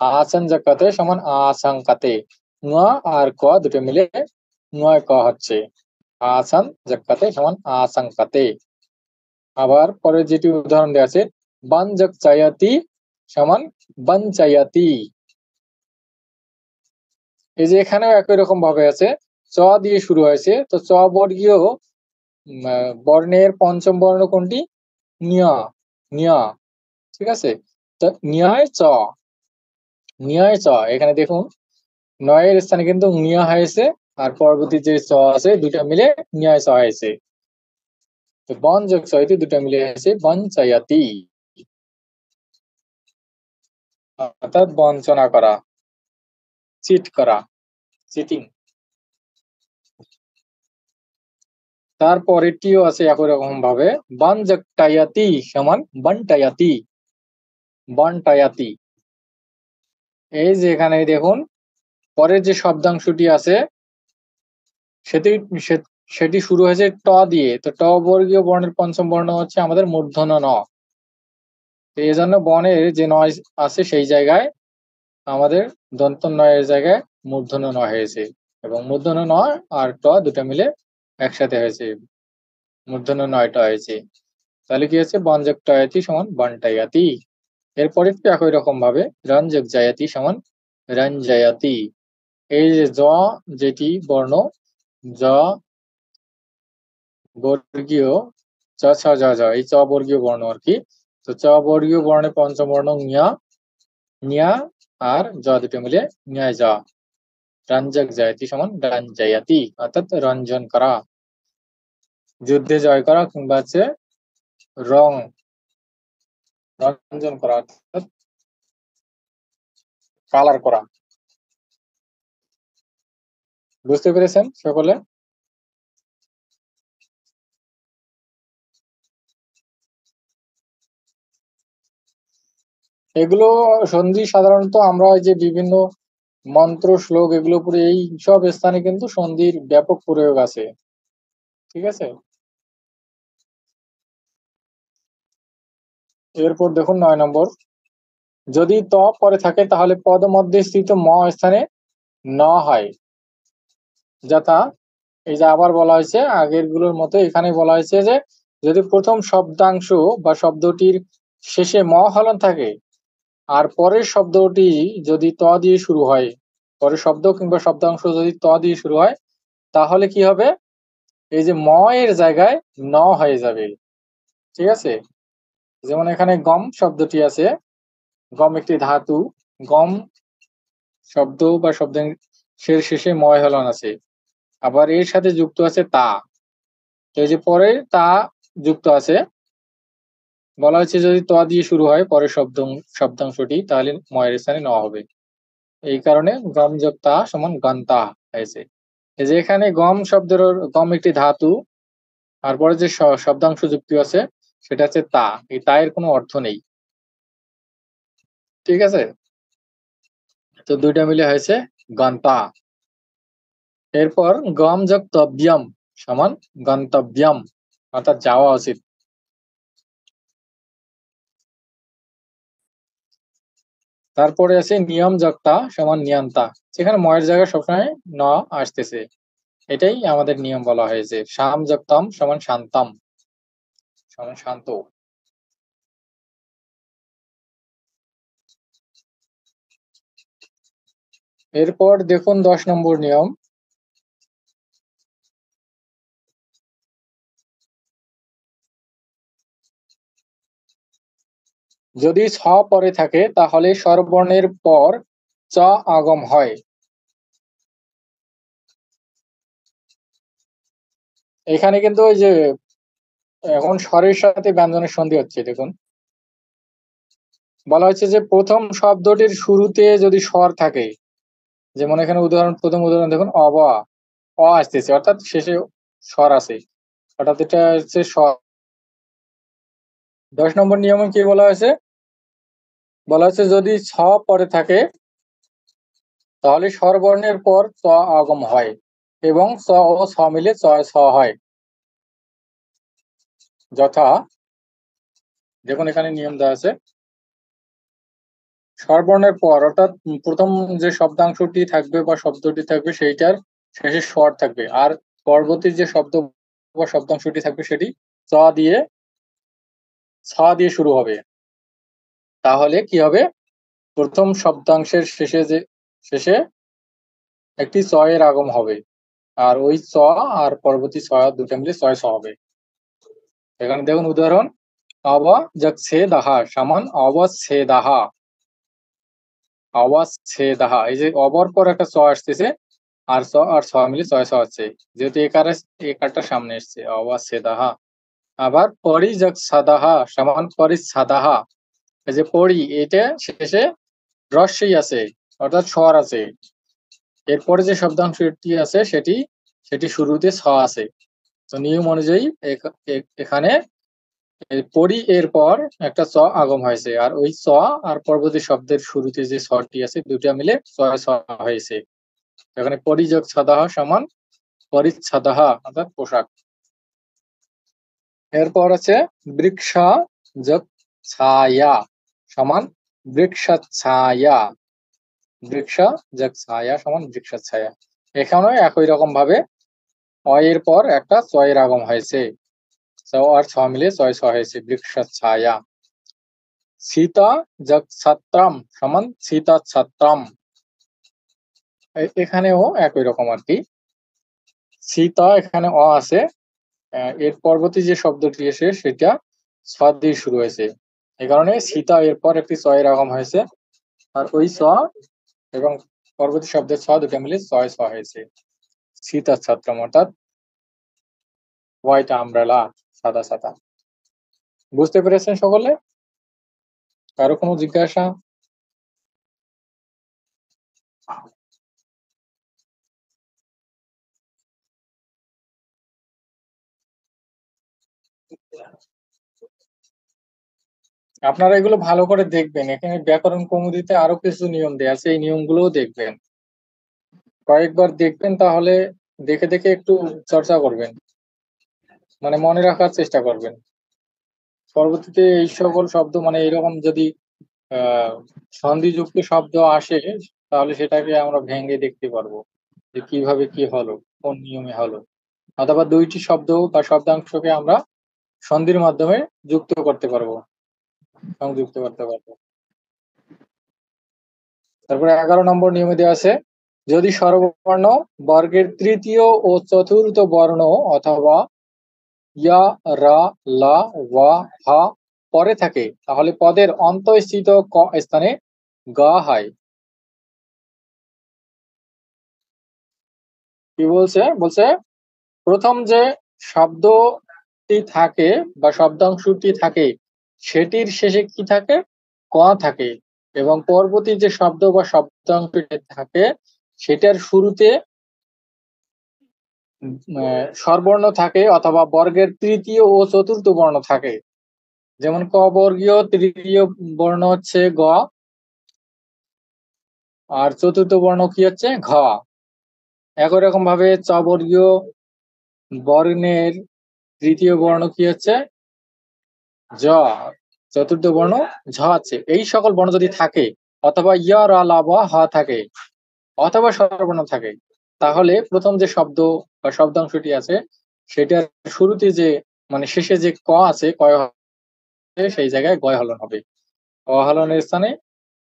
আসানজাক্কাতে সমান আসাঙ্কাতে। ঙ আর ক দুটো মিলে ঙয় ক হচ্ছে। আসান জাক্কাতে সমান আসাঙ্কাতে। আবার পরের যেটি উদাহরণ দেওয়া আছে, বানজাক চায়াতি সমান বানচায়াতি। এই যে এখানেও একই রকম ভাবে আছে, চ দিয়ে শুরু হয়েছে, তো চ বর্গীয় বর্ণের পঞ্চম বর্ণ কোনটি? নিয়া, নিয়া। ঠিক আছে, তো নিয়ায় চ, নিয়ায় চ। এখানে দেখুন নয়ের স্থানে কিন্তু নিয়া হয়েছে, আর পরবর্তী যে চ আছে দুটা মিলে নিয়ায় চ হয়েছে। তো বন যোগ চয়তি দুটা মিলে হয়েছে বনচায়াতি, অর্থাৎ বঞ্চনা করা, চিট করা, চিটিং। তারপরেরটিও আছে একই রকম ভাবে, বানজাকটায়াতি সমান বনটায়াতি, বনটায়াতি। এই যে এখানে দেখুন পরের যে শব্দাংশটি আছে সেটি শুরু হয়েছে ট দিয়ে। তো ট বর্গীয় বর্ণের পঞ্চম বর্ণ হচ্ছে আমাদের মূর্ধন্য ন। তো এই জন্য বর্ণের যে নয় আছে সেই জায়গায় আমাদের দন্ত নয়ের জায়গায় মূর্ধন্য ন হয়েছে, এবং মূর্ধন্য ন আর ট দুটা মিলে একসাথে হয়েছে, মূর্ধন্য নয়টা হয়েছে। তাহলে কি হচ্ছে বনযোগ টয়াতি সমান বনটায়াতি। এরপরে একই রকম ভাবে রঞ্জক জায়াতি সমান রঞ্জায়াতি। এই যে জ যেটি বর্ণ, জ বর্গীয় চ ছ জ জ, এই চ বর্গীয় বর্ণ আর কি। তো চ বর্গীয় বর্ণে পঞ্চম বর্ণ ঞ, ঞ আর জ দুটো মিলে ঞায় যা। রঞ্জক জায়াতি সমান রঞ্জায়াতি, অর্থাৎ রঞ্জন করা, যুদ্ধে জয় করা, কিংবা হচ্ছে রং রঞ্জন করা অর্থাৎ কালার করা। বুঝতে পেরেছেন সকলে? এগুলো সন্ধি সাধারণত আমরা ওই যে বিভিন্ন মন্ত্র শ্লোক এগুলো পড়ে এই সব স্থানে কিন্তু সন্ধির ব্যাপক প্রয়োগ আছে। ঠিক আছে, এরপর দেখুন 9 নম্বর, যদি ত পরে থাকে তাহলে পদ মধ্যে স্থিত ম স্থানে ন হয়। যথা, এই যে আবার বলা হয়েছে আগের গুলোর মতো এখানে বলা হয়েছে যে যদি প্রথম শব্দাংশ বা শব্দটির শেষে ম হলন থাকে আর পরের শব্দটি যদি ত দিয়ে শুরু হয়, পরের শব্দ কিংবা শব্দাংশ যদি ত দিয়ে শুরু হয়, তাহলে কি হবে, এই যে ম এর জায়গায় ন হয়ে যাবে। ঠিক আছে, যেমন এখানে গম শব্দটি আছে, গম একটি ধাতু, গম শব্দ বা শব্দের শেষে ময় হলন আছে, আবার এর সাথে যুক্ত আছে তা। তো এই যে পরে তা যুক্ত আছে, বলা হচ্ছে যদি ত দিয়ে শুরু হয় পরের শব্দাংশটি, তাহলে ময়ের স্থানে ন হবে। এই কারণে গম যোগ তা সমান গন্তা হয়েছে। এই যে এখানে গম শব্দের, গম একটি ধাতু, আর পরে যে শব্দাংশ যুক্ত আছে সেটা হচ্ছে তা। এই তা এর কোনো অর্থ নেই। ঠিক আছে, তো দুইটা মিলে হয়েছে গন্তা। এরপর গম যোগ তব্যম সমান গন্তব্যম, অর্থাৎ যাওয়া উচিত। তারপরে আছে নিয়ম যক্তা সমান নিয়ন্তা, যেখানে ময়ের জায়গায় সবসময় ন আসতেছে, এটাই আমাদের নিয়ম বলা হয়েছে। শাম যক্তম সমান শান্তম সমান শান্ত। এরপর দেখুন 10 নম্বর নিয়ম, যদি ছ পরে থাকে তাহলে স্বরবর্ণের পর চ আগম হয়। এখানে কিন্তু ওই যে এখন স্বরের সাথে ব্যঞ্জনের সন্ধি হচ্ছে, দেখুন বলা হচ্ছে যে প্রথম শব্দটির শুরুতে যদি স্বর থাকে, যেমন এখানে প্রথম উদাহরণ দেখুন অবা, অ আসতেছে অর্থাৎ শেষে স্বর আছে, অর্থাৎ এটা হচ্ছে স্বর। 10 নম্বর নিয়মে কি বলা হয়েছে, বলা হচ্ছে যদি ছ পরে থাকে তাহলে স্বরবর্ণের পর চ আগম হয় এবং চ ও ছ মিলে চয় ছ হয়। যথা, দেখুন এখানে নিয়ম দেওয়া আছে, স্বরবর্ণের পর অর্থাৎ প্রথম যে শব্দাংশটি থাকবে বা শব্দটি থাকবে সেইটার শেষে স্বর থাকবে, আর পরবর্তী যে শব্দ বা শব্দাংশটি থাকবে সেটি চ দিয়ে ছ দিয়ে শুরু হবে। তাহলে কি হবে, প্রথম শব্দাংশের শেষে একটি চ এর আগম হবে, আর ওই চ আর পরবর্তী ছ দুটো মিলে ছয় ছ হবে। এখানে দেখুন উদাহরণ, অবজছেদাহা সমান অবচ্ছেদাহা, অবচ্ছেদাহা, এই যে অবর পর একটা চ আসতেছে আর ছ আর ছ মিলে ছয় ছ হচ্ছে, যেহেতু একারটা সামনে এসছে অবচ্ছেদাহা। আবার পরিজৎসাদাহা সমান পরিচ্ছাদাহা, এই যে পরি এটা শেষে রস্যই আছে অর্থাৎ স্বর আছে, এরপরে যে শব্দাংশটি আছে সেটি শুরুতে ছ আছে। তো নিয়ম অনুযায়ী এখানে পরি এর পর একটা চ আগম হয়েছে, আর ওই চ আর পরবর্তী শব্দের শুরুতে যে ছটি আছে দুটা মিলে ছয় ছ হয়েছে। এখানে পরিযোগ ছাদাহ সমান পরিচ্ছাদাহ অর্থাৎ পোশাক। এরপর আছে বৃক্ষা যোগ ছায়া সমান বৃক্ষাচ্ছায়া। বৃক্ষা যোগ ছায়া সমান বৃক্ষাচ্ছায়া। এখানেও একই রকম ভাবে অয়ের পর একটা ছয়ের আগম হয়েছে, ছ আর ছ মিলে ছয় ছ হয়েছে বৃক্ষাচ্ছায়া। সীতা যোগ ছাত্রাম সমান সীতা ছাত্রাম। এখানেও একই রকম আর কি। সীতা এখানে অ আছে, এর পরবর্তী যে শব্দটি এসে সেটা ছ দিয়ে শুরু হয়েছে, এই কারণে সীতা এরপর একটি ছ এর আগম হয়েছে, আর ওই ছ এবং পরবর্তী শব্দের ছ দুটো মিলে ছয় ছ হয়েছে সীতা ছাত্রাম অর্থাৎ হোয়াইট আমব্রেলা, সাদা ছাতা। বুঝতে পেরেছেন সকলে? কারো কোনো জিজ্ঞাসা? আপনারা এগুলো ভালো করে দেখবেন, এখানে ব্যাকরণ কৌমুদীতে আরো কিছু নিয়ম দেয়া আছে, এই নিয়মগুলোও দেখবেন, কয়েকবার দেখবেন, তাহলে দেখে দেখে একটু চর্চা করবেন, মানে মনে রাখার চেষ্টা করবেন। পরবর্তীতে এই সকল শব্দ মানে এরকম যদি সন্ধিযুক্ত শব্দ আসে তাহলে সেটাকে আমরা ভেঙে দেখতে পারবো যে কিভাবে কি হলো, কোন নিয়মে হলো, অথবা দুইটি শব্দ বা শব্দাংশকে আমরা সন্ধির মাধ্যমে যুক্ত করতে পারবো, সংযুক্ত করতে পারবো। তারপরে 11 নম্বর নিয়মে দেওয়া আছে, যদি স্বরবর্ণ বর্গের তৃতীয় ও চতুর্থ বর্ণ অথবা ইয়া, রা, লা, ওয়া, হা পরে থাকে তাহলে পদের অন্তঃস্থিত ক স্থানে গা হয়। কি বলছে? বলছে প্রথম যে শব্দটি থাকে বা শব্দাংশটি থাকে সেটির শেষে কি থাকে? ক থাকে, এবং পরবর্তী যে শব্দ বা শব্দাংশটি থাকে সেটার শুরুতে স্বরবর্ণ থাকে অথবা বর্গের তৃতীয় ও চতুর্থ বর্ণ থাকে। যেমন ক বর্গীয় তৃতীয় বর্ণ হচ্ছে গ, আর চতুর্থ বর্ণ কি হচ্ছে ঘ। একই রকম ভাবে চ বর্গীয় বর্ণের তৃতীয় বর্ণ কি হচ্ছে জ, চতুর্থ বর্ণ ঝ আছে। এই সকল বর্ণ যদি থাকে অথবা ইয়া, রা, লা, বা, হা থাকে অথবা স্বরবর্ণ থাকে তাহলে প্রথম যে শব্দ বা শব্দাংশটি আছে সেটার শুরুতে যে মানে শেষে যে ক আছে কয় সেই জায়গায় গয় হলন হবে, অ হলনের স্থানে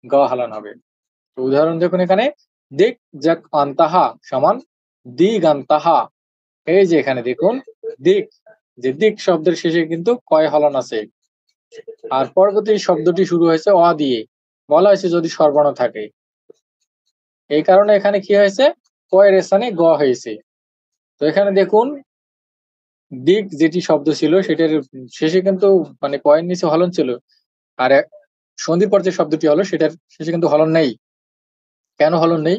গ হলন হবে। উদাহরণ দেখুন এখানে, দিক যাক আন্তাহা সমান দিগান্তাহা। এই যে এখানে দেখুন দিক, যে দিক শব্দের শেষে কিন্তু কয় হলন আছে, আর পরবর্তী শব্দটি শুরু হয়েছে অ দিয়ে, বলা হয়েছে যদি স্বরবর্ণ থাকে, এই কারণে এখানে কি হয়েছে কয়ের স্থানে গ হয়েছে। তো এখানে দেখুন দিক যেটি শব্দ ছিল সেটার শেষে কিন্তু মানে কয়ের নিচে হলন ছিল, আর সন্ধির পর যে শব্দটি হলো সেটার শেষে কিন্তু হলন নেই। কেন হলন নেই?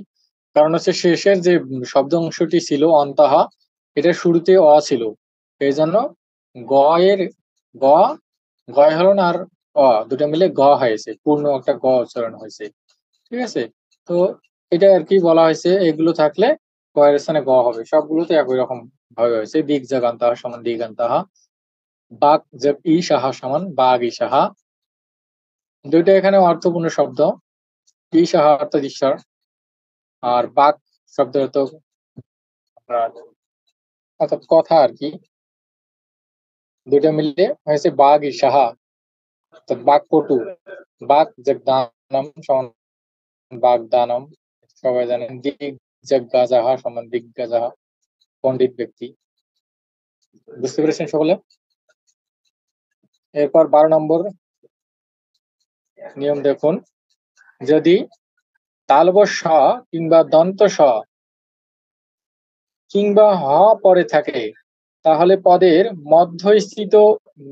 কারণ হচ্ছে শেষের যে শব্দ অংশটি ছিল অন্তহা, এটার শুরুতে অ ছিল, এই জন্য গ এর গ, গয় হলন আর অ দুটো মিলে গ হয়েছে, পূর্ণ একটা গ উচ্চারণ হয়েছে। ঠিক আছে? তো এটা আর কি বলা হয়েছে, এগুলো থাকলে গয়ের স্থানে গ হবে, সবগুলোতে একই রকম ভাবে হয়েছে। দিক জাগান্তাহা সমান দিগান্তাহা, বাক যোগ ই সাহা সমান বাগ ই সাহা। দুইটা এখানে অর্থপূর্ণ শব্দ, ই সাহা অর্থাৎ ঈশ্বর, আর বাক শব্দ অর্থ অর্থাৎ কথা আর কি। দুইটা মিলে হয়েছে বাগ ই সাহা অর্থাৎ বাকপটু। বাক যোগ দানম সমান বাগ দানম, সবাই জানেন। দিক যোগ গাজাহা সমান দিক গাজাহা, পণ্ডিত ব্যক্তি। বুঝতে পেরেছেন সকলে? এরপর 12 নম্বর নিয়ম দেখুন, যদি তালব স কিংবা দন্ত স কিংবা হ পরে থাকে তাহলে পদের মধ্যস্থিত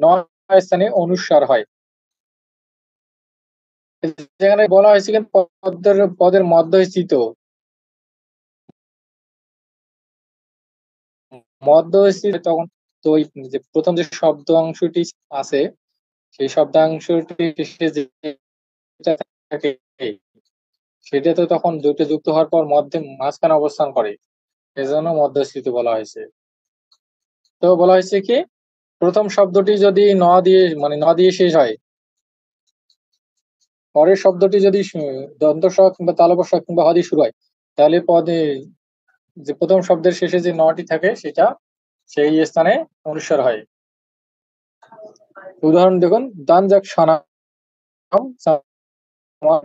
নয় স্থানে অনুস্বার হয়। যেখানে বলা হয়েছে কিন্তু পদের মধ্যস্থিত, মধ্যস্থিত তখন তো ওই যে প্রথম যে শব্দাংশটি আছে সেই শব্দাংশটি শেষে যেটা থাকে সেটা তো তখন দুটো যুক্ত হওয়ার পর মাঝখানে অবস্থান করে, এজন্য মধ্যস্থিতি বলা হয়েছে। তো বলা হয়েছে কি প্রথম শব্দটি যদি ন দিয়ে শেষ হয়, পরের শব্দটি যদি দন্ত স কিংবা তালব্য স কিংবা হ দিয়ে শুরু হয়, তাহলে পদে যে প্রথম শব্দের শেষে যে নটি থাকে সেটা সেই স্থানে অনুস্বার হয়। উদাহরণ দেখুন, দান যাক সানাম সমান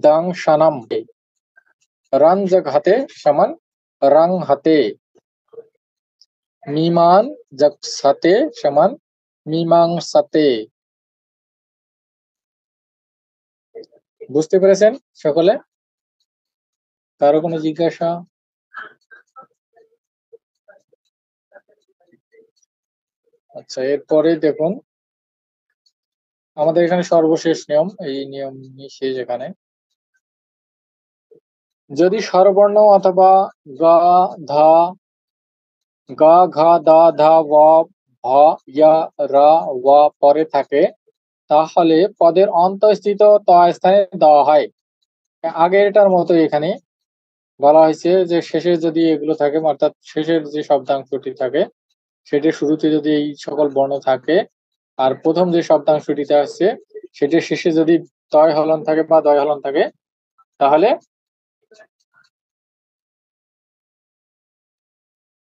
দাং সানাম, রান যাক হাতে সমান রাং হাতে, মিমান যাক সাতে সমান মিমাং সাতে। বুঝতে পেরেছেন সকলে? কারো কোনো জিজ্ঞাসা? আচ্ছা, এরপরে দেখুন আমাদের এখানে সর্বশেষ নিয়ম, এই নিয়ম শেষ এখানে। যদি স্বরবর্ণ অথবা গা ধা গা ঘা দা ধা ওয়া ভ ইয়া রা ওয়া পরে থাকে, তাহলে পদের অন্তঃস্থিত ত স্থানে দেওয়া হয়। আগেরটার মতো এখানে বলা হয়েছে যে শেষে যদি এগুলো থাকে, অর্থাৎ শেষের যে শব্দাংশটি থাকে সেটির শুরুতে যদি এই সকল বর্ণ থাকে, আর প্রথম যে শব্দাংশটিতে আছে সেটির শেষে যদি তয় হলন থাকে বা দয় হলন থাকে, তাহলে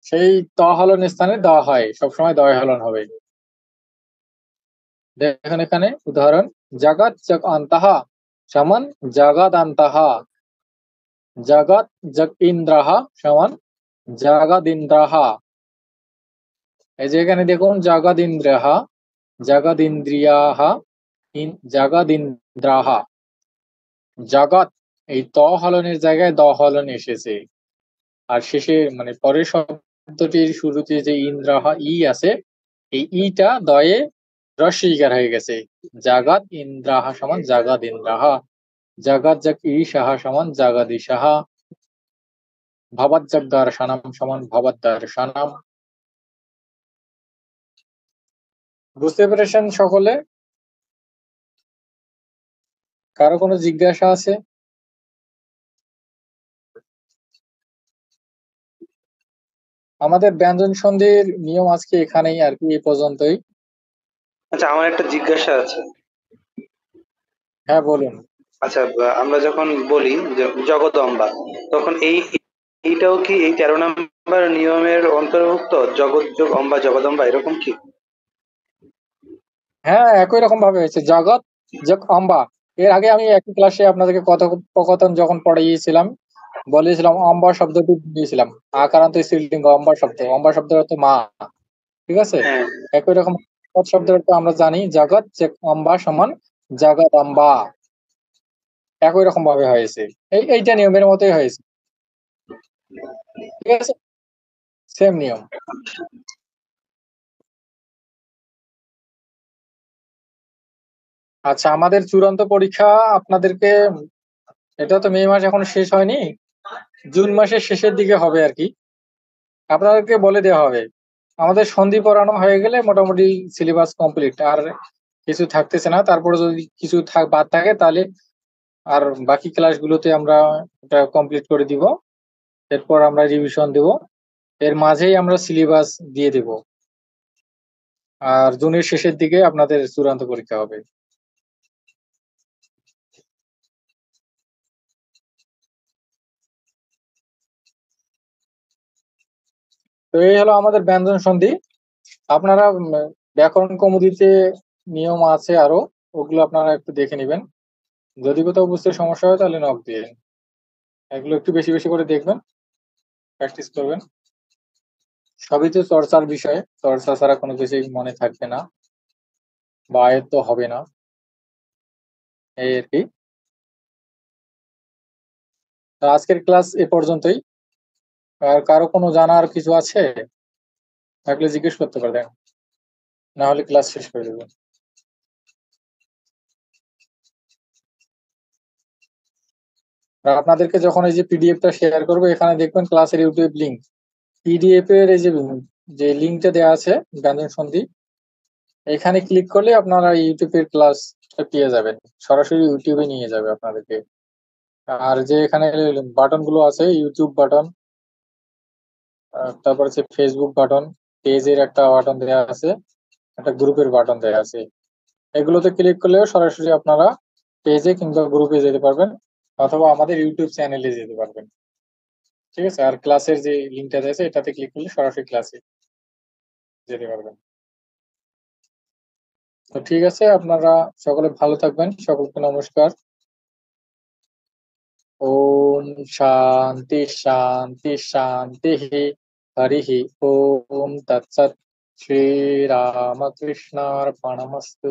সেই ত হলন স্থানে দেওয়া হয়, সবসময় দয় হলন হবে। দেখেন এখানে উদাহরণ, জাগাত জগ আন্তাহা সমান জাগাদ আন্তাহা, জাগাত জগ ইন্দ্রাহা সমান জাগাদ ইন্দ্রাহা। এই যে এখানে দেখুন জাগাদ ইন্দ্রাহা, জাগাদ ইন্দ্রিয়াহা, জাগাদ ইন্দ্রাহা। জাগাত এই ত হলনের জায়গায় দ হলন এসেছে, আর শেষে মানে পরের শব্দটির শুরুতে যে ইন্দ্রাহা ই আছে, এই ইটা দয়ে রস্বইকার হয়ে গেছে। জাগাত ইন্দ্রাহা সমান জাগাদ ইন্দ্রাহা, জাগাত জাগ ঈশাহা সমান জাগাদ ঈশাহা, ভাবাত জাগ দার্শানাম সমান ভাবাত দার্শানাম। বুঝতে পেরেছেন সকলে? কারো কোনো জিজ্ঞাসা আছে? আমাদের ব্যঞ্জন সন্ধির নিয়ম আজকে এখানেই আর কি, এই পর্যন্তই। আচ্ছা, আমার একটা জিজ্ঞাসা আছে। হ্যাঁ বলুন। আচ্ছা, আমরা যখন বলি যে জগদম্বা, তখন এইটাও কি এই 13 নম্বর নিয়মের অন্তর্ভুক্ত? জগৎ যোগ অম্বা জগদম্বা, এরকম কি? হ্যাঁ, একই রকম ভাবে হয়েছে, জগৎ যোগ অম্বা। এর আগে আমি একই ক্লাসে আপনাদেরকে কথোপকথন যখন পড়িয়েছিলাম বলেছিলাম, অম্বা শব্দটি দিয়েছিলাম আকারান্ত স্ত্রীলিঙ্গ, অম্বা শব্দ, অম্বা শব্দের অর্থ মা। ঠিক আছে, হ্যাঁ। একই রকম জগৎ শব্দের অর্থ আমরা জানি, জগৎ যোগ অম্বা সমান জগদম্বা। একই রকম ভাবে হয়েছে, এইটা নিয়মের মতোই হয়েছে। ঠিক আছে, সেম নিয়ম। আচ্ছা, আমাদের চূড়ান্ত পরীক্ষা আপনাদেরকে, এটা তো মে মাস এখনো শেষ হয়নি, জুন মাসের শেষের দিকে হবে আর কি। আপনাদেরকে বলে দেওয়া হবে, আমাদের সন্ধি পড়ানো হয়ে গেলে মোটামুটি সিলেবাস কমপ্লিট, আর কিছু থাকতেছে না। তারপরে যদি কিছু বাদ থাকে তাহলে আর বাকি ক্লাসগুলোতে আমরা এটা কমপ্লিট করে দিব, এরপর আমরা রিভিশন দেব, এর মাঝেই আমরা সিলেবাস দিয়ে দেব, আর জুনের শেষের দিকে আপনাদের চূড়ান্ত পরীক্ষা হবে। তো এই হলো আমাদের ব্যঞ্জন সন্ধি। আপনারা ব্যাকরণ কৌমুদীতে নিয়ম আছে আরো, ওগুলো আপনারা একটু দেখে নেবেন। যদি কোথাও বুঝতে সমস্যা হয় তাহলে নক দিয়ে, এগুলো একটু বেশি বেশি করে দেখবেন, প্র্যাকটিস করবেন। সবই তো চর্চার বিষয়, চর্চা ছাড়া কোনো কিছুই মনে থাকবে না বা আয়ত্ত হবে না, এই আর কি। তো আজকের ক্লাস এ পর্যন্তই। আর কারো কোনো জানার কিছু আছে থাকলে জিজ্ঞেস করতে পারেন, না হলে ক্লাস শেষ করে দেবো। আর আপনাদেরকে যখন এই যে পিডিএফটা শেয়ার করবো, এখানে দেখবেন ক্লাসের ইউটিউব লিংক, পিডিএফ এর এই যে লিঙ্কটা দেওয়া আছে ব্যঞ্জন সন্ধি, এখানে ক্লিক করলে আপনারা ইউটিউবের ক্লাসটা পেয়ে যাবেন, সরাসরি ইউটিউবে নিয়ে যাবে আপনাদেরকে। আর যে এখানে বাটন গুলো আছে, ইউটিউব বাটন, তারপর হচ্ছে ফেসবুক বাটন, পেজের একটা বাটন দেওয়া আছে, একটা গ্রুপের বাটন দেওয়া আছে। এগুলোতে ক্লিক করলেও সরাসরি আপনারা পেজে কিংবা গ্রুপে যেতে পারবেন, অথবা আমাদের ইউটিউব চ্যানেলে যেতে পারবেন। ঠিক আছে, আর ক্লাসের যে লিঙ্কটা আছে এটাতে ক্লিক করলে সরাসরি ক্লাসে যেতে পারবেন। তো ঠিক আছে, আপনারা সকলে ভালো থাকবেন, সকলকে নমস্কার। ওম শান্তি শান্তি শান্তি, হরি ওম তৎসৎ। শ্রীরামকৃষ্ণার্পণমস্তু।